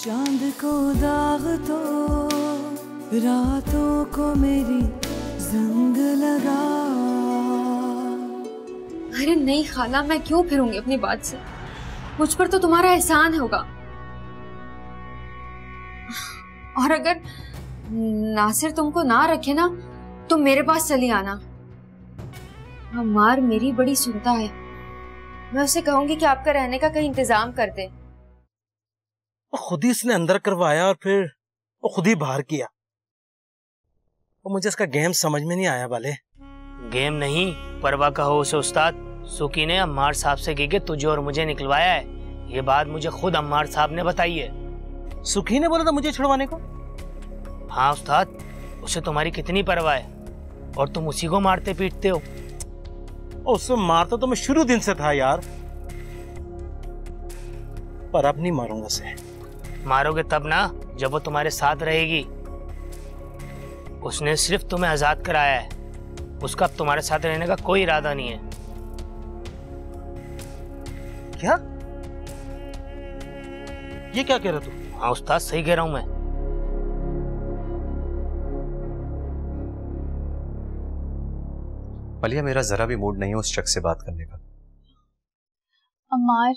चांद को दाग तो रातों को मेरी जंग लगा। अरे नहीं खाला, मैं क्यों फिरूंगी अपनी बात से? मुझ पर तो तुम्हारा एहसान होगा। और अगर नासिर तुमको ना रखे ना, तुम मेरे पास चली आना। अम्मार मेरी बड़ी सुनता है, मैं उसे कहूंगी कि आपका रहने का कहीं इंतजाम कर दे। खुद ही इसने अंदर करवाया और फिर वो खुद ही बाहर किया। और मुझे इसका गेम समझ में नहीं आया। वाले गेम नहीं, परवाह कहो उसे उस्ताद। सुकी ने अम्मार साहब से कह के तुझे और मुझे निकलवाया है। ये बात मुझे खुद अम्मार साहब ने बताई है। सुखी ने बोला था मुझे छुड़वाने को? हाँ उस्ताद, उसे तुम्हारी कितनी परवाह है और तुम उसी को मारते पीटते हो। उसको मारता तो मैं शुरू दिन से था यार, पर अब नहीं मारूंगा उसे। मारोगे तब ना जब वो तुम्हारे साथ रहेगी। उसने सिर्फ तुम्हें आजाद कराया है, उसका अब तुम्हारे साथ रहने का कोई इरादा नहीं है। क्या? ये क्या कह रहा तू? हाँ उस्ताद, सही कह रहा हूं मैं। मलिया, मेरा जरा भी मूड नहीं है उस शख्स से बात करने का। अम्मार,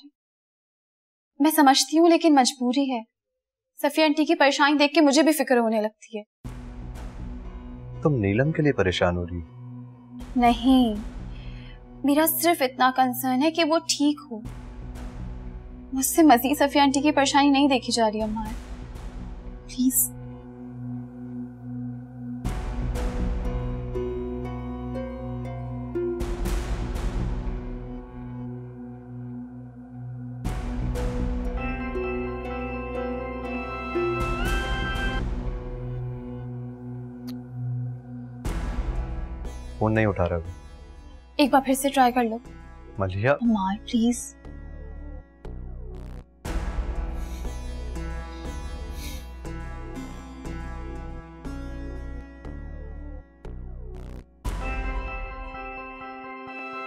मैं समझती हूँ लेकिन मजबूरी है। सफिया आंटी की परेशानी देख के मुझे भी फिक्र होने लगती है। तुम नीलम के लिए परेशान हो रही हो? नहीं, मेरा सिर्फ इतना कंसर्न है कि वो ठीक हो। मुझसे मजीद सफिया आंटी की परेशानी नहीं देखी जा रही अम्मार, प्लीज। फोन नहीं उठा रहा। एक बार फिर से ट्राई कर लो। मलिया। अम्मार प्लीज।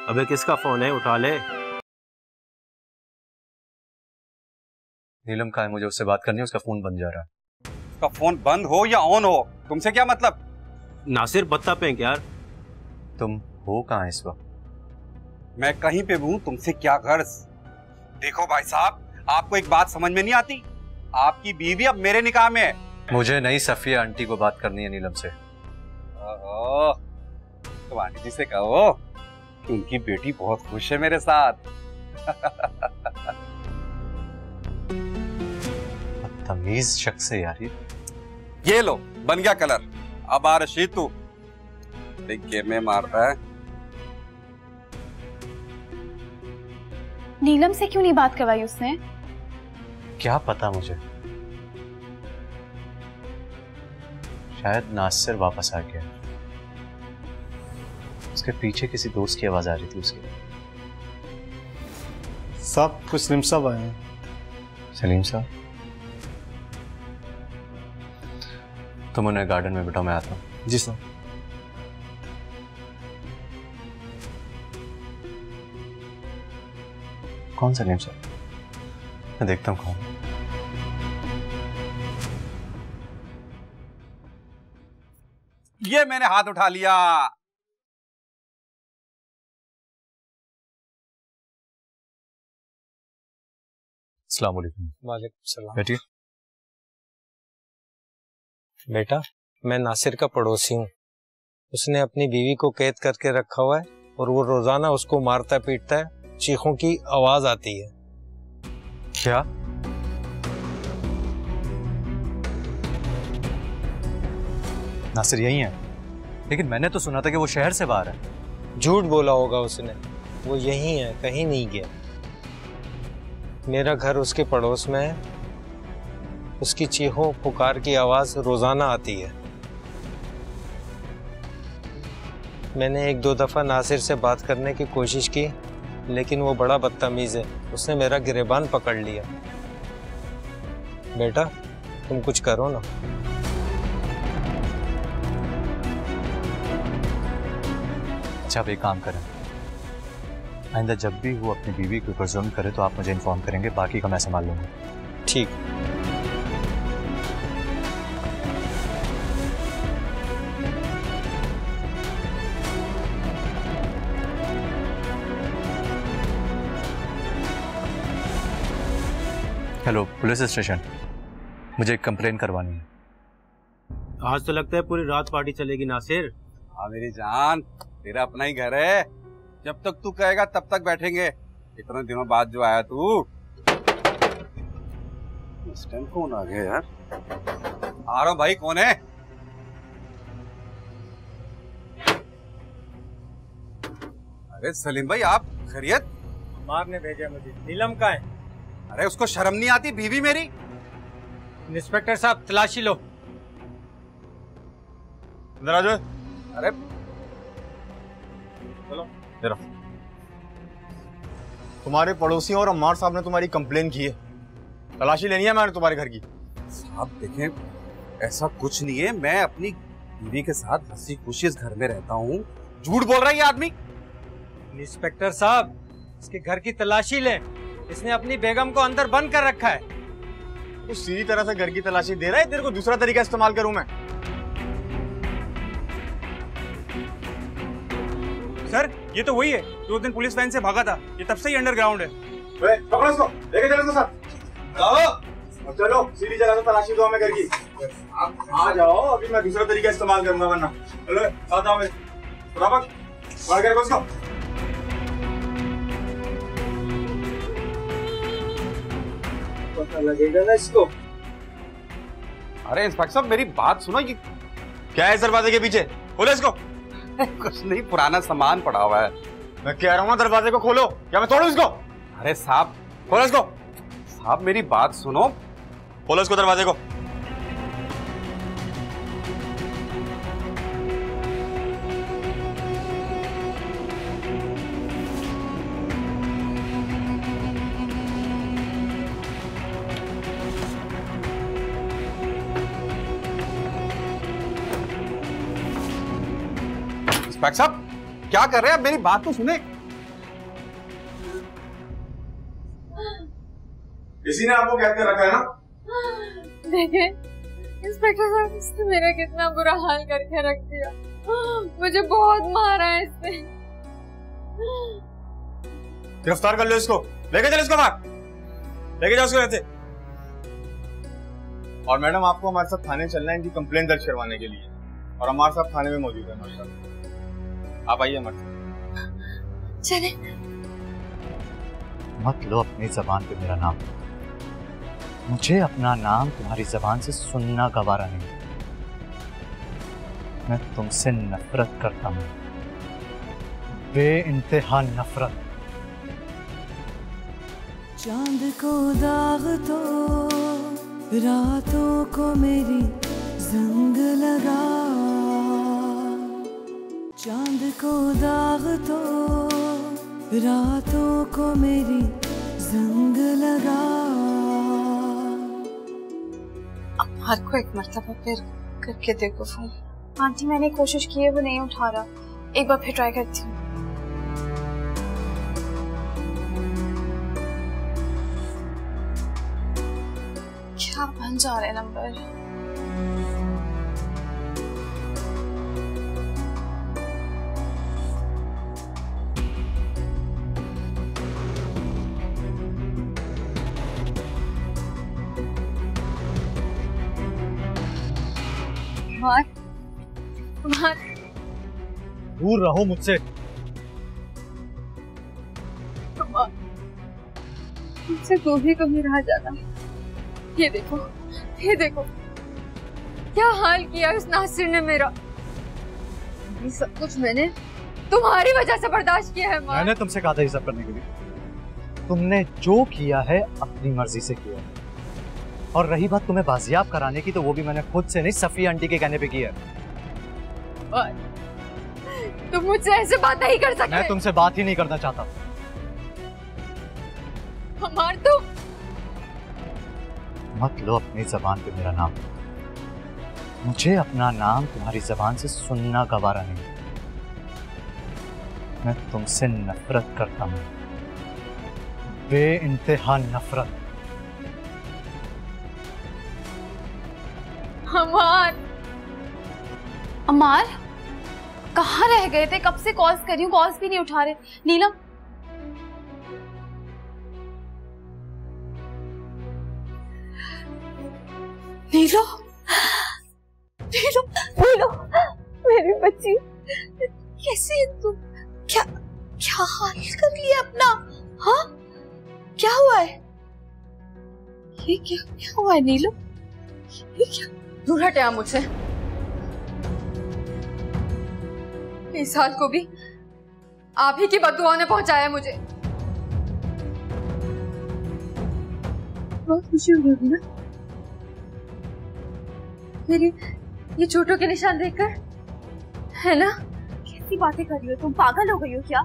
अबे किसका फोन है? उठा ले। नीलम कहाँ है? मुझे उससे बात करनी है, उसका फोन बंद जा रहा है। उसका फोन बंद हो या ऑन हो, तुमसे क्या मतलब? नासिर बत्ता फेंक यार। तुम हो कहाँ इस वक्त? मैं कहीं पे हूँ, तुमसे क्या गर्ज? देखो भाई साहब, आपको एक बात समझ में नहीं आती? आपकी बीवी अब मेरे निकाह में है। मुझे नहीं, सफिया आंटी को बात करनी है नीलम से। तो आंटी जी से कहो कि उनकी बेटी बहुत खुश है मेरे साथ। बदतमीज शख्स है यार ये लो, बन गया कलर। अब आ रशीद तू गेम मारता है। नीलम से क्यों नहीं बात करवाई उसने? क्या पता मुझे, शायद नासिर वापस आ गया। उसके पीछे किसी दोस्त की आवाज आ रही थी उसके। साहब, कुछ सलीम साहब आए हैं। सलीम साहब? तुम उन्हें गार्डन में बिठाओ, मैं आता हूँ। जी साहब। कौन सलीम साहब? मैं देखता हूँ कौन। ये मैंने हाथ उठा लिया। अस्सलाम वालेकुम। वालेकुम सलाम। बैठिए। बेटा, मैं नासिर का पड़ोसी हूँ। उसने अपनी बीवी को कैद करके रखा हुआ है और वो रोजाना उसको मारता पीटता है। चीखों की आवाज आती है। क्या? नासिर यही है? लेकिन मैंने तो सुना था कि वो शहर से बाहर है। झूठ बोला होगा उसने। वो यही है, कहीं नहीं गया। मेरा घर उसके पड़ोस में है। उसकी चीखों पुकार की आवाज रोजाना आती है। मैंने एक दो दफा नासिर से बात करने की कोशिश की, लेकिन वो बड़ा बदतमीज है। उसने मेरा गिरेबान पकड़ लिया। बेटा, तुम कुछ करो ना। अच्छा, आप एक काम करें, आइंदा जब भी वो अपनी बीवी के ऊपर जुल्म करे तो आप मुझे इन्फॉर्म करेंगे, बाकी का मैं संभाल लूंगा। ठीक। Hello, police station. मुझे एक कंप्लेन करवानी है। आज तो लगता है पूरी रात पार्टी चलेगी नासिर। हाँ मेरी जान, तेरा अपना ही घर है, जब तक तू कहेगा तब तक बैठेंगे। इतने दिनों बाद जो आया तू। इस टाइम कौन आ गया यार? आ रहा हूं भाई, कौन है? अरे सलीम भाई, आप खैरियत? अम्मार ने भेजा मुझे। नीलम का है? अरे उसको शर्म नहीं आती? बीवी मेरी। इंस्पेक्टर साहब तलाशी लो। इधर आ जाओ। अरे चलो इधर। तुम्हारे पड़ोसियों और अम्मार साहब ने तुम्हारी कंप्लेन की है, तलाशी लेनी है मैंने तुम्हारे घर की। साहब देखें, ऐसा कुछ नहीं है, मैं अपनी बीवी के साथ हंसी खुशी इस घर में रहता हूँ। झूठ बोल रहा है ये आदमी। इंस्पेक्टर साहब, इसके घर की तलाशी लें। इसने अपनी बेगम को अंदर बंद कर रखा है। तो सीधी तरह से घर की तलाशी दे रहा है, तेरे को दूसरा तरीका इस्तेमाल करूं मैं? सर, ये तो वही है जो उस दिन पुलिस वैन से भागा था। ये तब से ही अंडरग्राउंड है। पकड़ो इसको, लेके चलो इसको साथ। चलो सीधी जगह से तलाशी दो हमें घर की। आप आ जाओ, अभी मैं दूसरा तरीका इस्तेमाल करूंगा वरना। चलो साथ आओ मेरे। फटाफट पकड़ के रखो इसको। पता लगेगा ना इसको। अरे इंस्पेक्टर साहब, मेरी बात सुनो। ये क्या है इस दरवाजे के पीछे? खोलो इसको। कुछ नहीं, पुराना सामान पड़ा हुआ है। मैं कह रहा हूँ दरवाजे को खोलो, क्या मैं तोड़ूं इसको? अरे साहब, खोलो इसको। साहब मेरी बात सुनो। खोलो इसको, दरवाजे को। इंस्पेक्टर साहब क्या कर रहे हैं? मेरी बात तो सुने। किसी ने आपको कैद कर रखा है ना? देखिए इंस्पेक्टर साहब, इसने मेरा कितना बुरा हाल करके रख दिया। मुझे बहुत मारा है इसने। गिरफ्तार कर लो इसको, लेके चलो इसको बाहर, लेके जाओ इसको रहते। और मैडम, आपको हमारे साथ थाने चलना है इनकी कंप्लेन दर्ज करवाने के लिए, और हमारे साथ थाने में मौजूद है हमारे साथ। आप आइए हमारे साथ। चले। मत लो अपनी जबान पे मेरा नाम। मुझे अपना नाम तुम्हारी जबान से सुनना गवारा नहीं। मैं तुमसे नफरत करता हूँ, बेइंतहा नफरत। चांद को दाग तो रातों को मेरी जंग लगा। चांद को दाग तो रातों को मेरी जंग लगा। अम्मार को एक मर्तबा फिर करके देखो फोन। आंटी, मैंने कोशिश की है, वो नहीं उठा रहा। एक बार फिर ट्राई करती हूँ। क्या बन जा रहे नंबर? दूर रहो मुझसे। मुझसे दूर ही कभी रहा जाता। ये देखो, ये देखो क्या हाल किया उस नासिर ने मेरा। ये सब कुछ मैंने तुम्हारी वजह से बर्दाश्त किया है। मैंने तुमसे कहा था ये सब करने के लिए। तुमने जो किया है अपनी मर्जी से किया है। और रही बात तुम्हें बाजियाब कराने की, तो वो भी मैंने खुद से नहीं, सफिया आंटी के कहने पे किया है। तुम मुझसे ऐसे बात नहीं कर सकते। मैं तुमसे बात ही नहीं करना चाहता। हमार तुम मत लो अपनी जबान पे मेरा नाम। मुझे अपना नाम तुम्हारी जबान से सुनना गवारा नहीं। मैं तुमसे नफरत करता हूँ, बेइंतहा नफरत। अमार, कहाँ रह गए थे? कब से कॉल्स कर रही हूँ, कॉल्स भी नहीं उठा रहे। नीलम, नीलो, नीलो, नीलो, मेरी बच्ची, कैसे है तुम? क्या क्या हाल कर लिया अपना? हाँ, क्या हुआ है? ये क्या हुआ है नीलो? ये क्या? दूर हटे आप मुझसे। इस हाल को भी आप ही की बद्दुआ ने पहुंचाया मुझे। बहुत खुशी हुई होगी ना मेरी ये चोटों के निशान देखकर, है ना? कैसी बातें कर रही हो तुम? पागल हो गई हो क्या?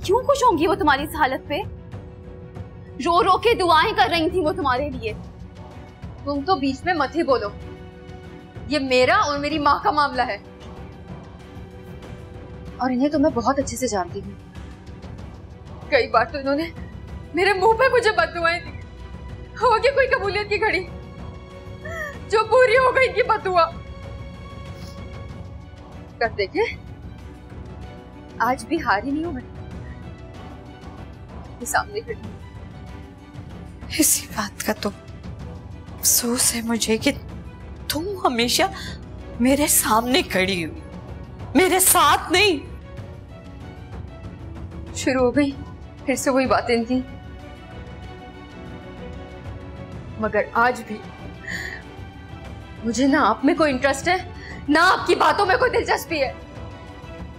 क्यों खुश होंगी वो तुम्हारी इस हालत पे? रो रो के दुआएं कर रही थी वो तुम्हारे लिए। तुम तो बीच में मत ही बोलो, ये मेरा और मेरी माँ का मामला है, और इन्हें तो मैं बहुत अच्छे से जानती हूँ। कई बार तो इन्होंने मेरे मुंह पे मुझे बद्दुआएं दी। हो गई कोई कबूलियत की घड़ी जो पूरी हो गई की बद्दुआ। कर देखे, आज भी हारी नहीं हूं मैं, सामने खड़ी। इसी बात का तो अफसोस है मुझे कि तुम हमेशा मेरे सामने खड़ी हुई, मेरे साथ नहीं। शुरू हो गई फिर से वही बातें थी, मगर आज भी मुझे ना आप में कोई इंटरेस्ट है, ना आपकी बातों में कोई दिलचस्पी है।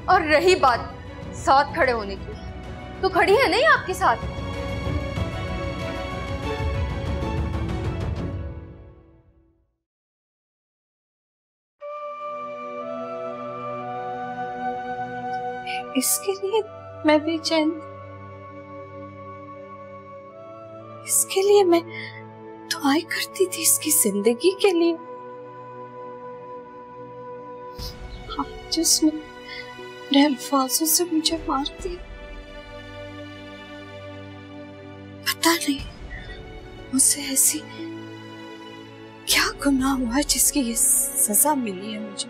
और रही बात साथ खड़े होने की, तो खड़ी है नहीं आपके साथ। इसके लिए मैं बेचैन, इसके लिए मैं दुआएं करती थी, इसकी जिंदगी के लिए। जिसने अपने अल्फाजों से मुझे मार दिया, पता नहीं मुझसे ऐसी क्या गुनाह हुआ है जिसकी ये सजा मिली है मुझे।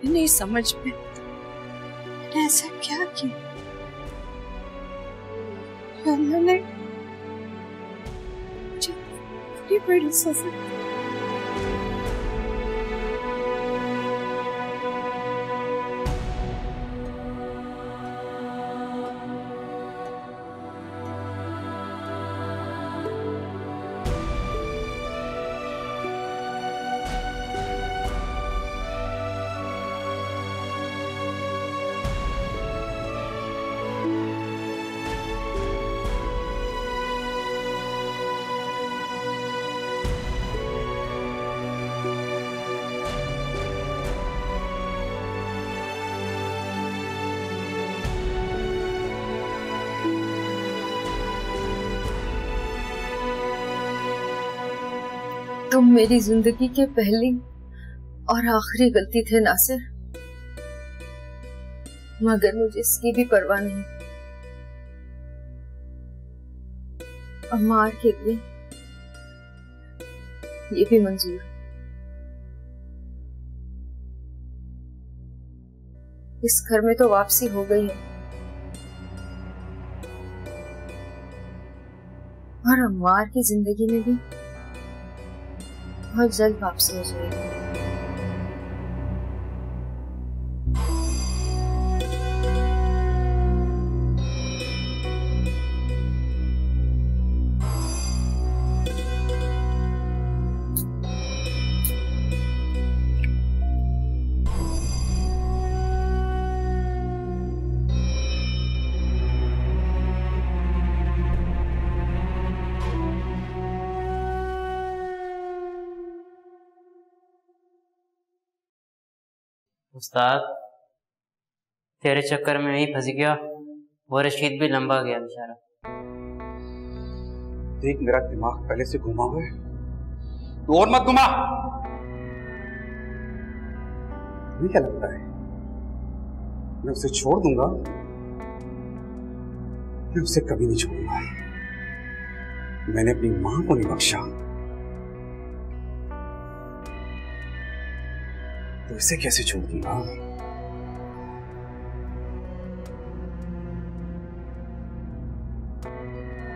नहीं समझ में मैंने ऐसा क्या किया, अल्लाह ने मुझे बड़ी बड़ी सजा। तुम मेरी जिंदगी के पहली और आखिरी गलती थे नासिर, मगर मुझे इसकी भी परवाह नहीं। अम्मार के लिए ये भी मंजूर। इस घर में तो वापसी हो गई है, और अम्मार की जिंदगी में भी बहुत जल्द वापसी हो जाएगी। उस्ताद, तेरे चक्कर में ही फंस गया, वो रशीद भी लंबा गया बेचारा। देख, मेरा दिमाग पहले से घुमा हुआ है, तू और मत घुमा। तुम्हें क्या लगता है मैं उसे छोड़ दूंगा? मैं उसे कभी नहीं छोड़ूंगा। मैंने अपनी मां को नहीं बख्शा, तो इसे कैसे छोड़ दूंगा?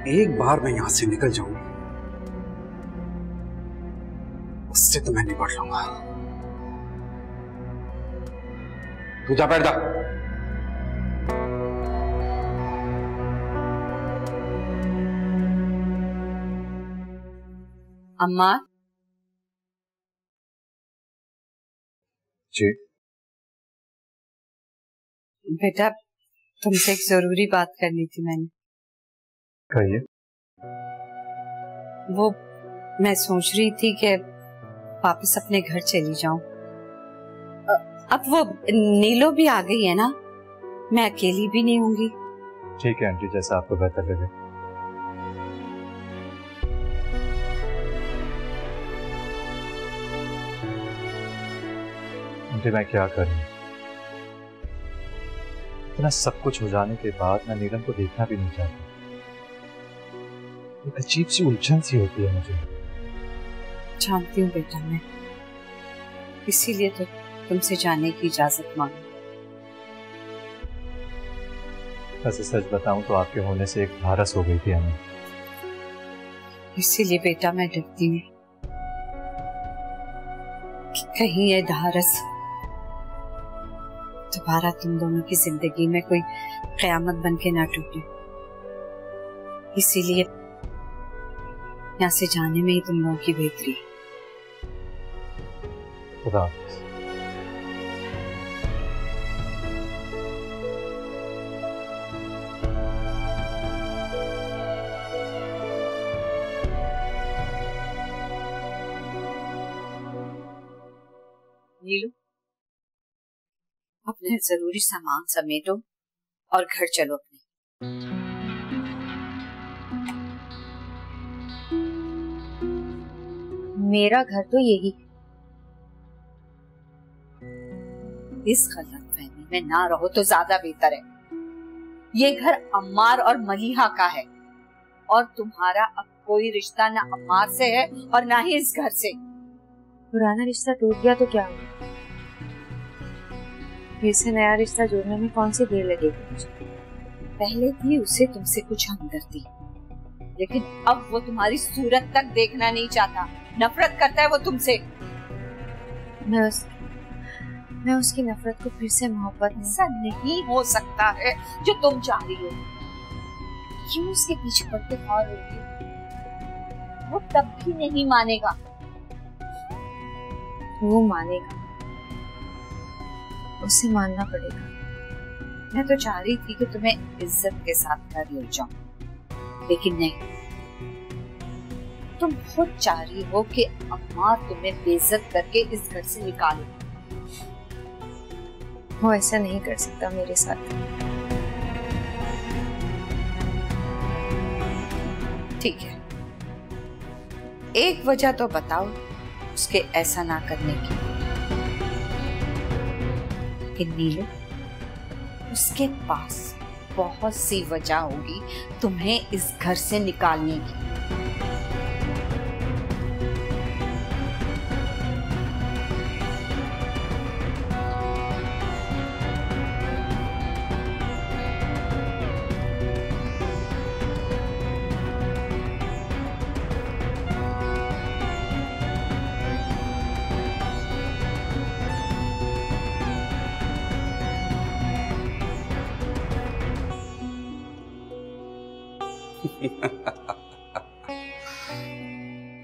एक बार मैं यहां से निकल जाऊं इससे तो मैं निपट लूंगा। तू जा, बैठ जा। अम्मा जी बेटा, तुमसे एक जरूरी बात करनी थी मैंने। कहिए। वो मैं सोच रही थी कि वापस अपने घर चली जाऊं। अब वो नीलो भी आ गई है ना, मैं अकेली भी नहीं होंगी। ठीक है आंटी, जैसा आपको बेहतर लगे। आंटी मैं क्या करूं? इतना सब कुछ हो जाने के बाद मैं नीलम को देखना भी नहीं चाहता। एक अजीब सी उलझन सी होती है मुझे। जानती हूँ बेटा, मैं इसीलिए तो तुमसे जाने की इजाजत मांगी। वैसे सच बताऊं तो आपके होने से एक धारस हो गई थी हमें। इसीलिए बेटा मैं डरती हूँ कि कहीं ये धारस दोबारा तुम दोनों की जिंदगी में कोई कयामत बन के ना टूटे। इसीलिए यहाँ से जाने में ही तुम लोगों की बेहतरी है। खुदा नीलू, अपने जरूरी सामान समेटो और घर चलो अपने। मेरा घर तो यही। इस गलतफहमी में ना रहो तो ज्यादा बेहतर है। ये घर अम्मार और मलिहा का है और तुम्हारा अब कोई रिश्ता ना अम्मार से है और ना ही इस घर से। पुराना रिश्ता टूट गया तो क्या हुआ? फिर से नया रिश्ता जोड़ने में कौन सी देर लगेगी मुझे? पहले थी उसे तुमसे कुछ हमदर्दी, लेकिन अब वो तुम्हारी सूरत तक देखना नहीं चाहता। नफरत करता है वो तुमसे। मैं उसकी नफरत को फिर से मोहब्बत में। ऐसा नहीं हो सकता है जो तुम चाह रही हो। क्यों उसके पीछे पड़ के खार होगी? वो तब भी नहीं मानेगा। वो मानेगा, उसे मानना पड़ेगा। मैं तो चाह रही थी कि तुम्हें इज्जत के साथ घर ले जाऊं, लेकिन नहीं। तुम खुद चाह रही हो कि अम्मा तुम्हें बेइज्जत करके इस घर से निकाले। वो ऐसा नहीं कर सकता मेरे साथ। ठीक है, एक वजह तो बताओ उसके ऐसा ना करने की। कि नीलू, उसके पास बहुत सी वजह होगी तुम्हें इस घर से निकालने की।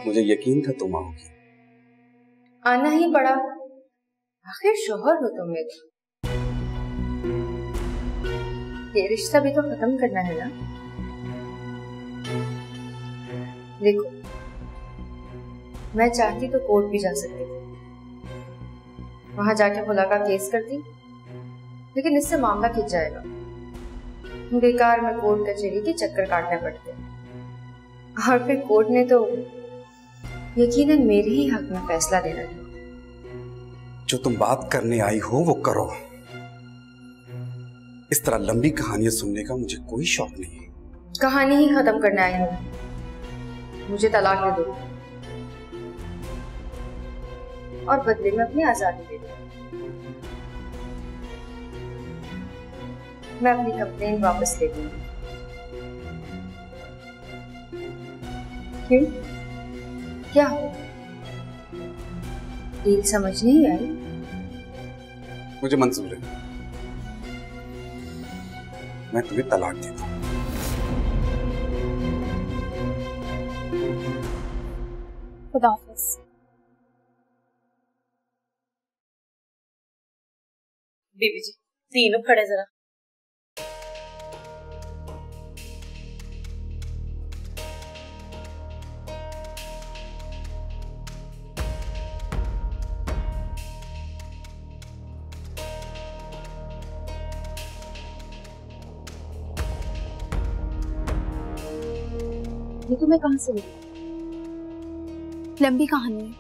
मुझे यकीन था तुम आओगी। आना ही पड़ा, आखिर शोहर हो तुम मेरे। ये रिश्ता भी तो खत्म करना है ना। देखो, मैं चाहती तो कोर्ट भी जा सकती थी, वहां जाके खुला का केस करती, लेकिन इससे मामला खिंच जाएगा। बेकार में कोर्ट कचहरी के चक्कर काटने पड़ते हैं। और फिर कोर्ट ने तो यकीनन मेरे ही हक में फैसला देना है। जो तुम बात करने आई हो वो करो। इस तरह लंबी कहानियां सुनने का मुझे कोई शौक नहीं है। कहानी ही खत्म करने आई हूँ। मुझे तलाक दे दो और बदले में अपनी आजादी दे दो। मैं अपनी कंप्लेंट वापस ले लूंगी। क्यों? क्या हो? डील समझ नहीं आई। मुझे मंजूर है, मैं तुम्हें तलाक देता हूं। खुदा हाफिज। बीबी जी तीनों खड़े जरा। ये तुम्हें कहां से मिली? लंबी कहानी है,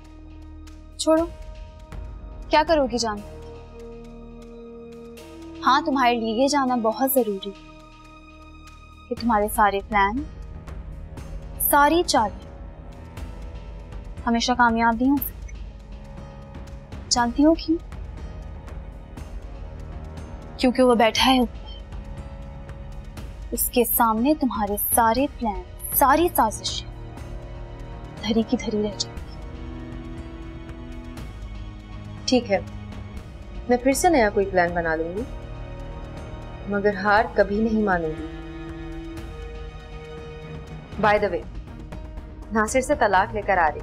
छोड़ो। क्या करोगी जान? हाँ, तुम्हारे लिए ये जानना बहुत जरूरी कि तुम्हारे सारे प्लान, सारी चालें हमेशा कामयाब नहीं हो सकती। जानती हो क्यों? क्योंकि वो बैठा है ऊपर, उसके सामने तुम्हारे सारे प्लान, सारी साजिशें धरी की धरी रह जाएगी। ठीक है, मैं फिर से नया कोई प्लान बना लूंगी, मगर हार कभी नहीं मानूंगी। बाय द वे, नासिर से तलाक लेकर आ रही।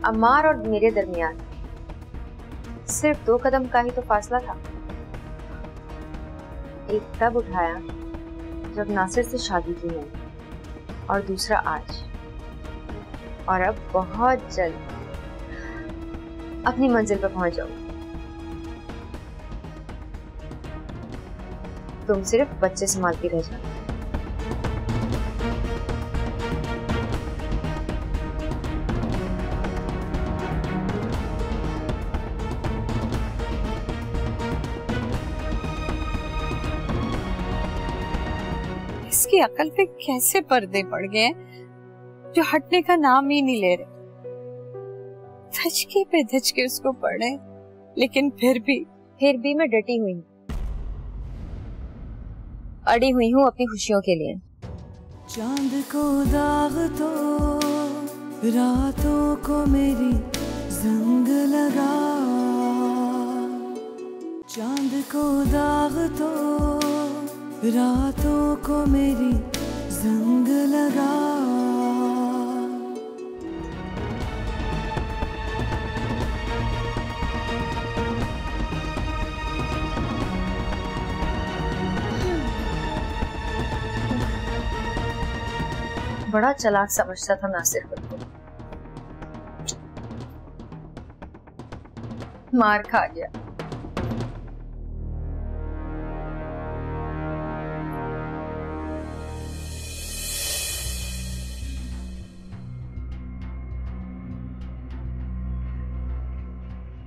अम्मार और मेरे दरमियान सिर्फ 2 कदम का ही तो फासला था। एक तब उठाया जब नासिर से शादी की मैंने, और दूसरा आज, और अब बहुत जल्द अपनी मंजिल पर पहुंच जाऊंगी। तुम सिर्फ बच्चे संभालती रह जाओ। इसकी अकल पे कैसे पर्दे पड़ गए हैं जो हटने का नाम ही नहीं ले रहे। धचके पे धचके उसको पड़े, लेकिन फिर भी मैं डटी हुई हूँ, अड़ी हुई हूँ अपनी खुशियों के लिए। चांद को दाग तो रातों को मेरी जंग लगा, चांद को दाग तो रातों को मेरी जंग लगा। बड़ा चालाक समझता था नासिर खुद को, मार खा गया।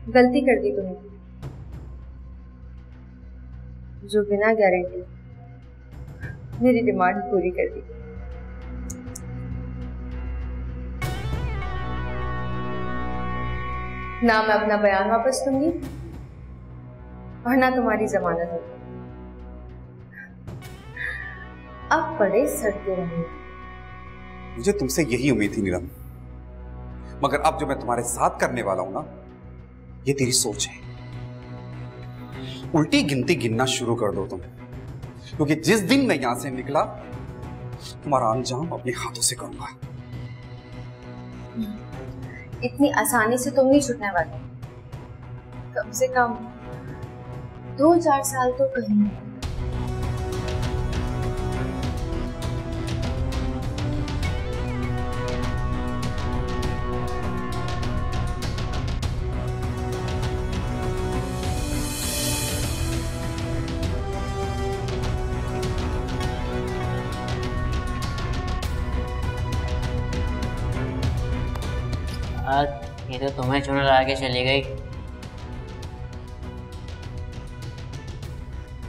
गलती कर दी तुमने, जो बिना गारंटी मेरी डिमांड पूरी कर दी। ना मैं अपना बयान वापस लूंगी और ना तुम्हारी जमानत होगी। अब पड़े सड़ते रहेंगे। मुझे तुमसे यही उम्मीद थी नीलम, मगर अब जो मैं तुम्हारे साथ करने वाला हूं ना, ये तेरी सोच है। उल्टी गिनती गिनना शुरू कर दो तुम, क्योंकि जिस दिन मैं यहां से निकला तुम्हारा अंजाम अपने हाथों से करूंगा। इतनी आसानी से तुम नहीं छूटने वाले। कम से कम 2-4 साल तो कहीं। ये तो तुम्हें चुन ला के चली गई।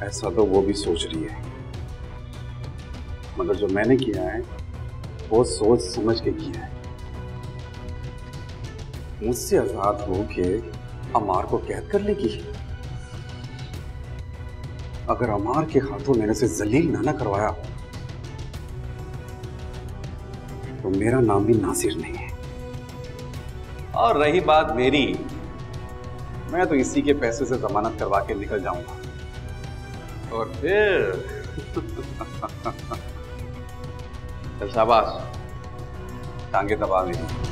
ऐसा तो वो भी सोच रही है, मगर जो मैंने किया है वो सोच समझ के किया है। मुझसे आजाद होके अमार को कैद कर लेगी। अगर अमार के हाथों मैंने उसे जलील ना करवाया तो मेरा नाम भी नासिर नहीं है। और रही बात मेरी, मैं तो इसी के पैसे से जमानत करवा के निकल जाऊंगा और फिर चल शाबाश, टांगे दबा लेंगे।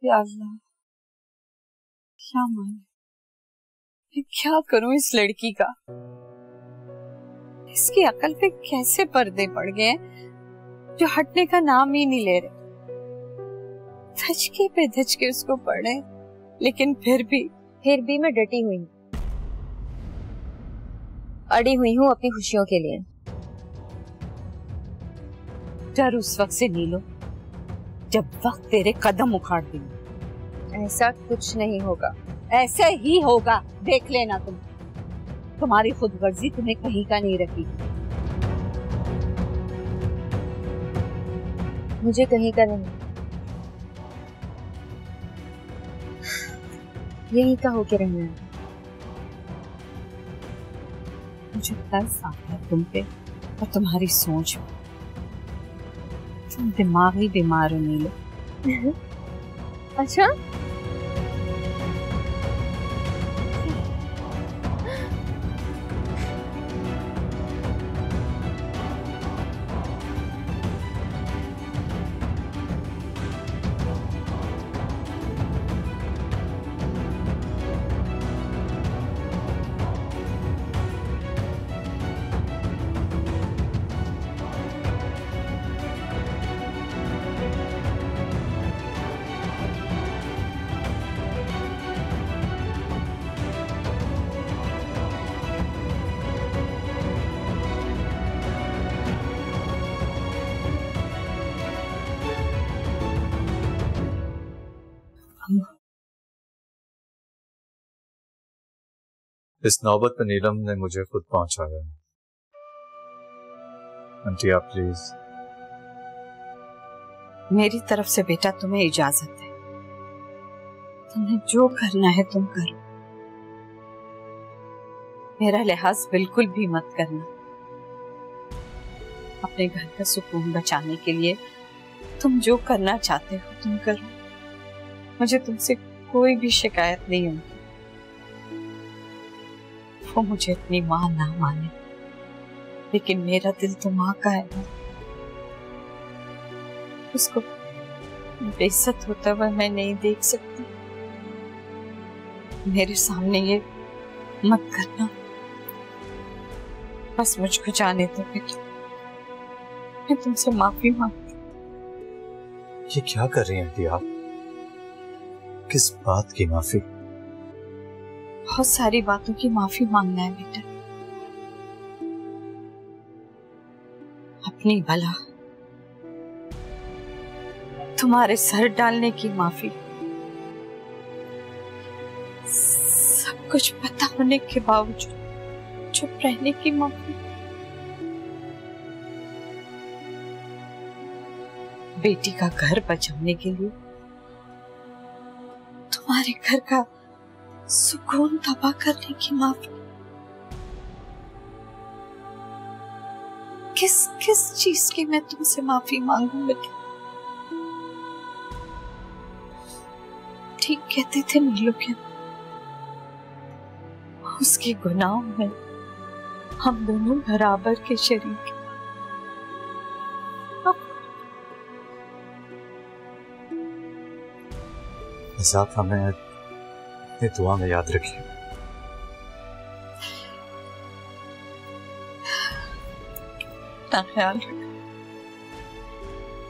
या अल्लाह, क्या माने, मैं क्या करूं इस लड़की का। इसकी अकल पे कैसे पर्दे पड़ गए जो हटने का नाम ही नहीं ले रहे। धचके पे धचके उसको पड़े, लेकिन फिर भी मैं डटी हुई हूँ, अड़ी हुई हूँ अपनी खुशियों के लिए। डर उस वक्त से नहीं लो जब वक्त तेरे कदम उखाड़ देंगे। ऐसा कुछ नहीं होगा। ऐसे ही होगा, देख लेना तुम। तुम्हारी खुदगर्जी तुम्हें कहीं का नहीं रखी। मुझे कहीं का नहीं, यही का होके रहना है। मुझे तरस आता है तुम पे और तुम्हारी सोच पे। तुम दिमागी बीमार हो नीलो। अच्छा, इस नौबत में नीलम ने मुझे खुद पहुंचाया। आंटी आप प्लीज। मेरी तरफ से बेटा तुम्हें इजाजत है, तुम्हें जो करना है तुम करो। मेरा लिहाज बिल्कुल भी मत करना। अपने घर का सुकून बचाने के लिए तुम जो करना चाहते हो तुम करो। मुझे तुमसे कोई भी शिकायत नहीं होगी। वो मुझे अपनी माँ ना माने, लेकिन मेरा दिल तो माँ का है ना। उसको बेइज्जत होता हुआ मैं नहीं देख सकती। मेरे सामने ये मत करना, बस मुझको जाने दो बेटा। मैं तुमसे माफी मांगती। ये क्या कर रही हैं आंटी आप? किस बात की माफी? बहुत सारी बातों की माफी मांगना है बेटा। अपनी भला, तुम्हारे सर डालने की माफी, सब कुछ पता होने के बावजूद चुप रहने की माफी, बेटी का घर बचाने के लिए तुम्हारे घर का सुकून तबाह करने की माफी। किस किस चीज की मैं तुमसे माफी मांगू बेटा? ठीक कहते थे नीलू के, उसके गुनाहों में हम दोनों बराबर के शरीक। आप हमें अपनी दुआ में याद रखिए। अपना ख्याल रखना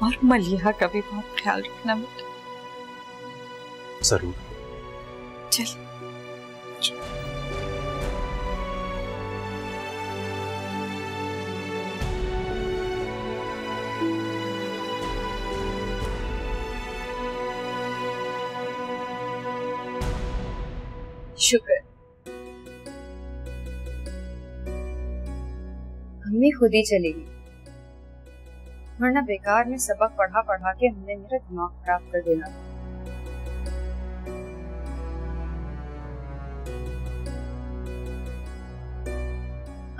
और मलिहा का भी बहुत ख्याल रखना बेटा। जरूर। चल। शुक्र, अम्मी खुद ही चलेगी। वरना बेकार में सबक पढ़ा पढ़ा के हमने मेरा दिमाग खराब कर देना।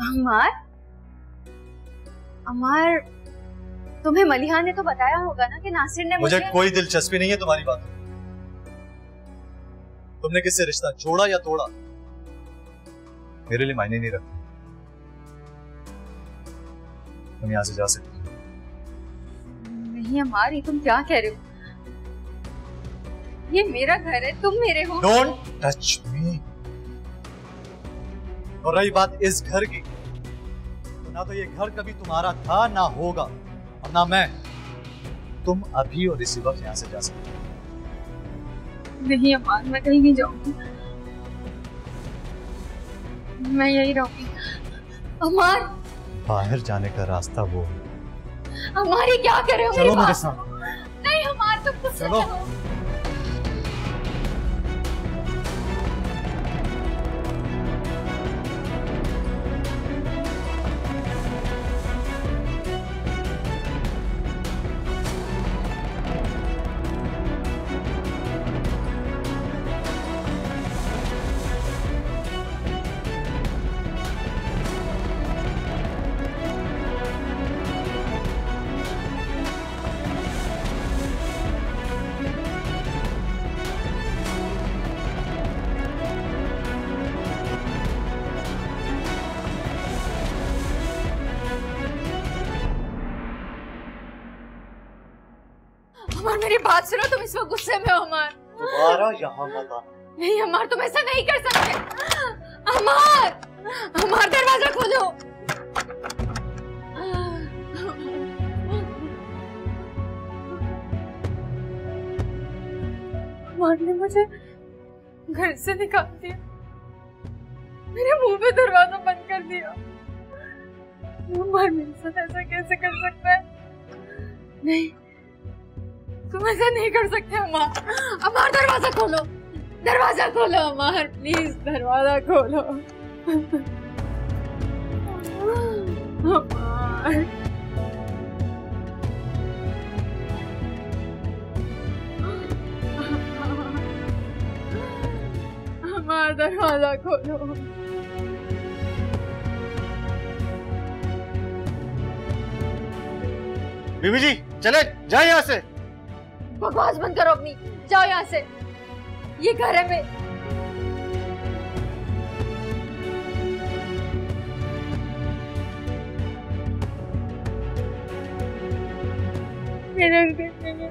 अमार, अमार, तुम्हें मलिहा ने तो बताया होगा ना कि नासिर ने मुझे कोई दिलचस्पी नहीं है तुम्हारी बात। तुमने किससे रिश्ता जोड़ा या तोड़ा मेरे लिए मायने नहीं रखता। तुम यहाँ से जा सकते हो। नहीं अमार, ये तुम क्या कह रहे हो? ये मेरा घर है, तुम मेरे हो। Don't touch me. और रही बात इस घर की, तो ना तो ये घर कभी तुम्हारा था ना होगा, और ना मैं। तुम अभी और इसी वक्त यहाँ से जा सकते हो। नहीं अमार, मैं कहीं नहीं जाऊंगी, मैं यही रहूंगी। अमार, बाहर जाने का रास्ता वो है। अमार, ये क्या कर रहे हो? चलो मेरे साथ। नहीं अमार, तुम कुछ चलो। अमार, मेरी बात सुनो, तुम इस वक्त गुस्से में हो। अमार, दोबारा यहाँ मत आना। नहीं अमार, तुम ऐसा नहीं कर सकते। अमार, अमार, दरवाजा खोलो। अमार ने मुझे घर से निकाल दिया, मेरे मुंह पे दरवाजा बंद कर दिया। अमार मेरे साथ ऐसा कैसे कर सकता है? नहीं, तुम ऐसा नहीं कर सकते अमार। अमार, दरवाजा खोलो, दरवाजा खोलो अमार, प्लीज दरवाजा खोलो। अमार, अमार, दरवाजा खोलो। बीबी जी चले जाए यहाँ से। बकवास बंद करो अपनी, जाओ यहाँ से, ये घर है मेरा घर नहीं है।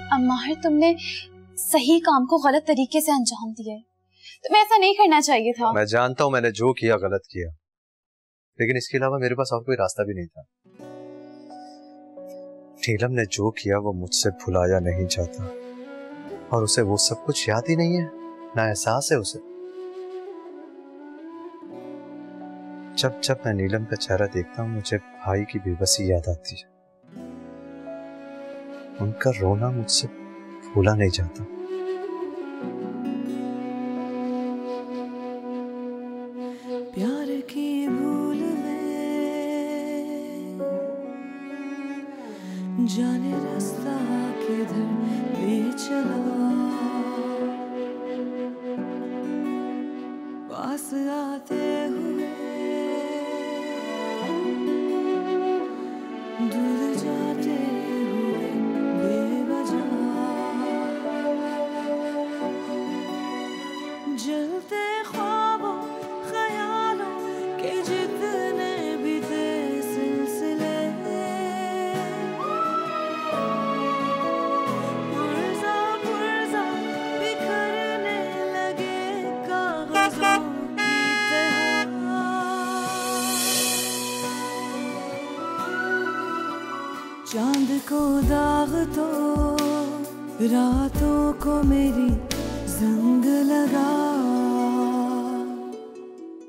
अम्माहर, तुमने सही काम को गलत तरीके से अंजाम दिया है। तुम्हें ऐसा नहीं करना चाहिए था। मैं जानता हूँ मैंने जो किया गलत किया, लेकिन इसके अलावा मेरे पास और कोई रास्ता भी नहीं था। नीलम ने जो किया वो मुझसे भुलाया नहीं जाता, और उसे वो सब कुछ याद ही नहीं है, ना एहसास है उसे। जब जब मैं नीलम का चेहरा देखता हूँ मुझे भाई की बेबसी याद आती है। उनका रोना मुझसे भूला नहीं जाता। प्यार की भूल में जाने रास्ता किधर ले चला, पास आते हुए दूर जाते हुए बेवजह, जलते ख्वाबों ख्यालों के जितने चांद को दाग तो रातों को मेरी जंग लगा